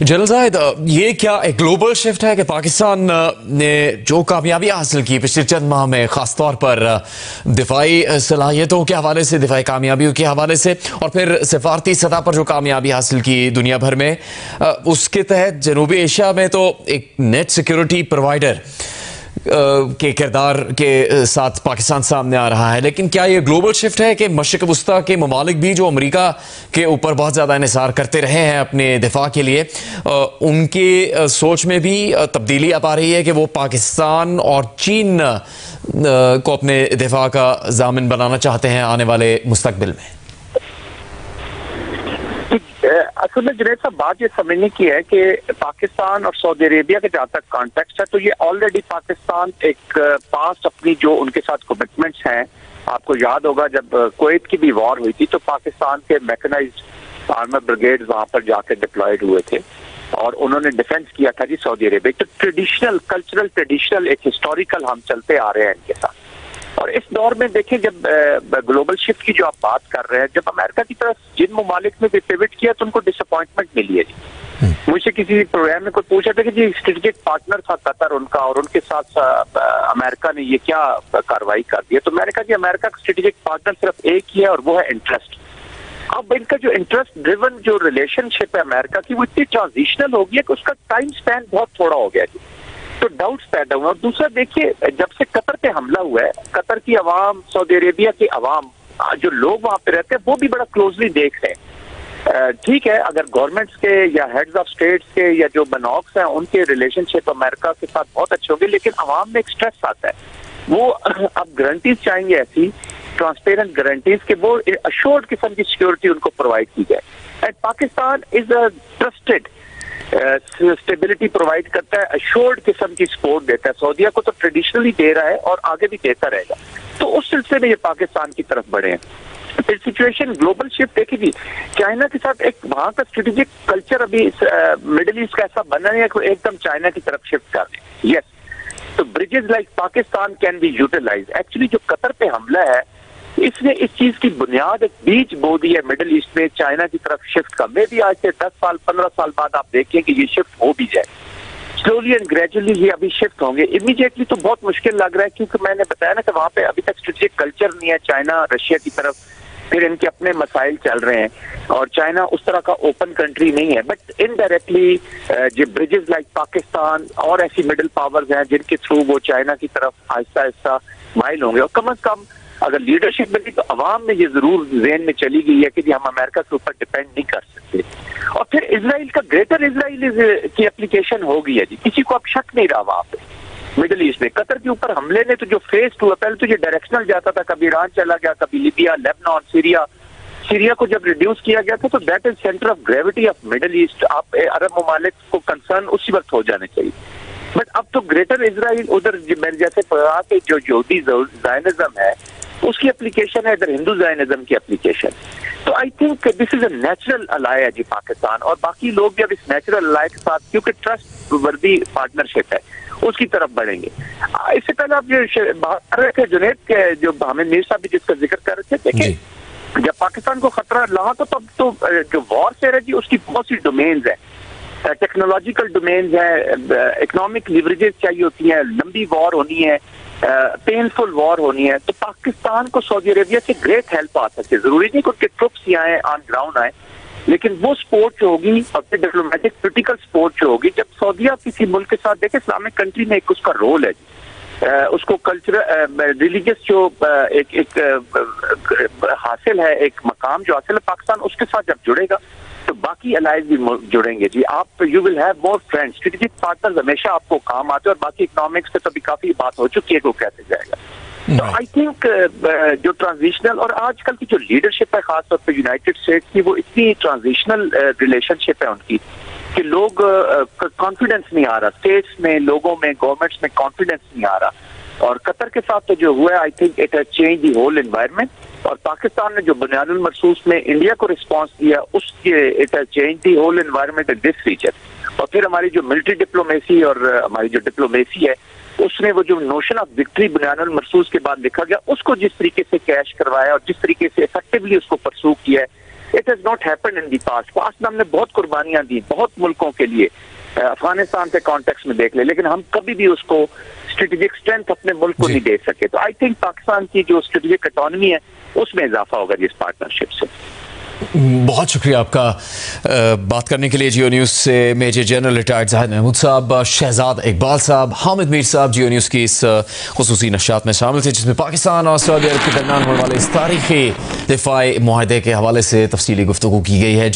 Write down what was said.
General Zahid, ये क्या एक ग्लोबल शिफ्ट है कि पाकिस्तान ने जो कामयाबी हासिल की पिछले चंद माह में, खासतौर पर दिफाई सलाहियतों के हवाले से, दिफाई कामयाबियों के हवाले से, और फिर सिफारती सतह पर जो कामयाबी हासिल की दुनिया भर में, उसके तहत जनूबी एशिया में तो एक नेट सिक्योरिटी प्रोवाइडर के किरदार के साथ पाकिस्तान सामने आ रहा है। लेकिन क्या ये ग्लोबल शिफ्ट है कि मशरिक़ वस्ता के ममालिक भी जो अमेरिका के ऊपर बहुत ज़्यादा इन्हिसार करते रहे हैं अपने दिफा के लिए, उनकी सोच में भी तब्दीली आ रही है कि वो पाकिस्तान और चीन को अपने दिफा का ज़ामिन बनाना चाहते हैं आने वाले मुस्तकबिल में? असल में जुनैद साहब, बात ये समझने की है कि पाकिस्तान और सऊदी अरेबिया के जहाँ तक कॉन्टेक्स्ट है, तो ये ऑलरेडी पाकिस्तान एक पास्ट अपनी जो उनके साथ कमिटमेंट्स हैं, आपको याद होगा जब कुवैत की भी वॉर हुई थी तो पाकिस्तान के मैकेनाइज्ड आर्मर ब्रिगेड वहां पर जाकर डिप्लॉयड हुए थे और उन्होंने डिफेंस किया था जी सऊदी अरेबिया। तो ट्रेडिशनल, कल्चरल ट्रेडिशनल, एक हिस्टोरिकल हम चलते आ रहे हैं इनके साथ। और इस दौर में देखिए, जब ग्लोबल शिफ्ट की जो आप बात कर रहे हैं, जब अमेरिका की तरफ जिन ममालिक ने भी पिवट किया तो उनको डिसअपॉइंटमेंट मिली है जी। मुझे किसी प्रोग्राम में कोई पूछा था कि जी स्ट्रेटेजिक पार्टनर था कतर उनका, और उनके साथ अमेरिका ने ये क्या कार्रवाई कर दी है। तो मैंने कहा कि अमेरिका का स्ट्रेटेजिक पार्टनर सिर्फ एक ही है और वो है इंटरेस्ट। अब इनका जो इंटरेस्ट ड्रिवन जो रिलेशनशिप है अमेरिका की, वो इतनी ट्रांजिशनल हो गई है कि उसका टाइम स्पैन बहुत थोड़ा हो गया जी। तो डाउट्स पैदा हुआ। और दूसरा देखिए, जब से कतर पे हमला हुआ है, कतर की अवाम, सऊदी अरेबिया की अवाम, जो लोग वहां पे रहते हैं वो भी बड़ा क्लोजली देख रहे हैं। ठीक है, अगर गवर्नमेंट्स के या हेड्स ऑफ स्टेट्स के या जो बनॉक्स हैं उनके रिलेशनशिप अमेरिका के साथ बहुत अच्छे होंगे, लेकिन अवाम में एक स्ट्रेस आता है। वो अब गारंटीज चाहेंगे, ऐसी ट्रांसपेरेंट गारंटीज के वो अश्योर्ड किस्म की सिक्योरिटी उनको प्रोवाइड की जाए। And Pakistan is a trusted stability provide करता है, अश्योर्ड किस्म की सपोर्ट देता है। सऊदीया को तो ट्रेडिशनली दे रहा है और आगे भी देता रहेगा। तो उस सिलसिले में ये पाकिस्तान की तरफ बढ़े हैं। फिर सिचुएशन ग्लोबल शिफ्ट देखी थी, चाइना के साथ एक वहां का स्ट्रेटेजिक कल्चर अभी मिडिल ईस्ट का ऐसा बना नहीं है कि एकदम चाइना की तरफ शिफ्ट कर रहे। यस, तो bridges like Pakistan can be utilize. Actually जो कतर पे हमला है, इसने इस चीज की बुनियाद एक बीज बो दी है मिडिल ईस्ट में चाइना की तरफ शिफ्ट का। मे भी आज से 10 साल 15 साल बाद आप देखें कि ये शिफ्ट हो भी जाए। स्लोली एंड ग्रेजुअली ये अभी शिफ्ट होंगे। इमीडिएटली तो बहुत मुश्किल लग रहा है, क्योंकि मैंने बताया ना कि वहां पे अभी तक स्ट्रेटेजिक कल्चर नहीं है चाइना रशिया की तरफ, फिर इनके अपने मसाइल चल रहे हैं और चाइना उस तरह का ओपन कंट्री नहीं है। बट इनडायरेक्टली जो ब्रिजेस लाइक पाकिस्तान और ऐसी मिडिल पावर्स हैं जिनके थ्रू वो चाइना की तरफ आहिस्ता आहिस्ता माइल होंगे। और कम से कम अगर लीडरशिप मिली तो अवाम में ये जरूर ज़हन में चली गई है कि जी हम अमेरिका के ऊपर डिपेंड नहीं कर सकते। और फिर इजराइल का ग्रेटर इजराइल की एप्लीकेशन हो गई है जी, किसी को अब शक नहीं रहा वहां पे मिडिल ईस्ट में। कतर के ऊपर हमले ने तो जो फेस टू, पहले तो ये डायरेक्शनल जाता था, कभी ईरान चला गया, कभी लीबिया, लेबनान, सीरिया को जब रिड्यूस किया गया था तो that is centre of gravity of middle east. आप अरब ममालिक को कंसर्न उसी वक्त हो जाने चाहिए। बट अब तो ग्रेटर इजराइल उधर मैंने जैसे कहा कि जो यहूदी ज़ायनिज़्म है उसकी एप्लीकेशन है, इधर हिंदू ज़ायनिज़्म की एप्लीकेशन। तो I think this is a natural ally है जी पाकिस्तान, और बाकी लोग भी अब इस नेचुरल अलाय के साथ, क्योंकि ट्रस्ट वर्दी पार्टनरशिप है, उसकी तरफ बढ़ेंगे। इससे पहले आप जो बात कर रहे थे जुनैद के, जो हामिद मीर साहब भी जिसका जिक्र कर रहे थे, देखिए जब पाकिस्तान को खतरा लगा तो तब तो जो वॉरफेयर है जी उसकी बहुत सी डोमेन्स है, टेक्नोलॉजिकल डोमेन्स है, इकोनॉमिक लिवरेजेस चाहिए होती है, लंबी वॉर होनी है, पेनफुल वॉर होनी है। तो पाकिस्तान को सऊदी अरेबिया से ग्रेट हेल्प आ सकती है। जरूरी नहीं कि उनके ट्रुप्स ही आए, ऑन ग्राउंड आए, लेकिन वो सपोर्ट जो होगी और फिर डिप्लोमेटिक पोलिटिकल सपोर्ट जो होगी, जब सऊदीया किसी मुल्क के साथ, देखे इस्लामिक कंट्री में एक उसका रोल है, उसको कल्चरल रिलीजियस जो एक हासिल है, एक मकाम जो हासिल है, पाकिस्तान उसके साथ जब जुड़ेगा तो बाकी अलाइज भी जुड़ेंगे जी। आप you will have more friends. Strategic partners हमेशा आपको काम आते हैं, और बाकी इकोनॉमिक्स पे तो भी काफी बात हो चुकी है कि वो कैसे जाएगा। तो आई थिंक जो ट्रांजिशनल और आजकल की जो लीडरशिप है खासतौर पर यूनाइटेड स्टेट्स की, वो इतनी ट्रांजिशनल रिलेशनशिप है उनकी कि लोग कॉन्फिडेंस नहीं आ रहा, स्टेट्स में, लोगों में, गवर्नमेंट्स में कॉन्फिडेंस नहीं आ रहा। और कतर के साथ तो जो हुआ है, I think it has change the whole environment. और पाकिस्तान ने जो बुनियादुल मरसूस में इंडिया को रिस्पांस दिया, उसके it has change the whole environment in this region. और फिर हमारी जो मिलिट्री डिप्लोमेसी और हमारी जो डिप्लोमेसी है, उसने वो जो नोशन ऑफ विक्ट्री बुनियादुल मरसूस के बाद लिखा गया, उसको जिस तरीके से कैश करवाया और जिस तरीके से इफेक्टिवली उसको परसू किया है, it has not happened in the past में हमने बहुत कुर्बानियां दी बहुत मुल्कों के लिए, अफगानिस्तान के कॉन्टेक्स्ट में देख ले, लेकिन हम कभी भी उसको स्ट्रेटेजिक स्ट्रेंथ अपने मुल्क को नहीं दे सके। तो आई थिंक पाकिस्तान की जो स्ट्रेटेजिक इकोनॉमी है उसमें इजाफा होगा जिस पार्टनरशिप से। बहुत शुक्रिया आपका बात करने के लिए। जियो न्यूज़ से major general retired Zahid Mahmood sahab, Shahzad Iqbal साहब, हामिद मीर साहब जियो न्यूज़ की इस खुसूसी नशात में शामिल थे, जिसमें पाकिस्तान और सऊदी अरब के दरमियान होने वाले इस तारीखी दिफाई मुआहदे के हवाले से तफसीली गुफ्तगू की गई है।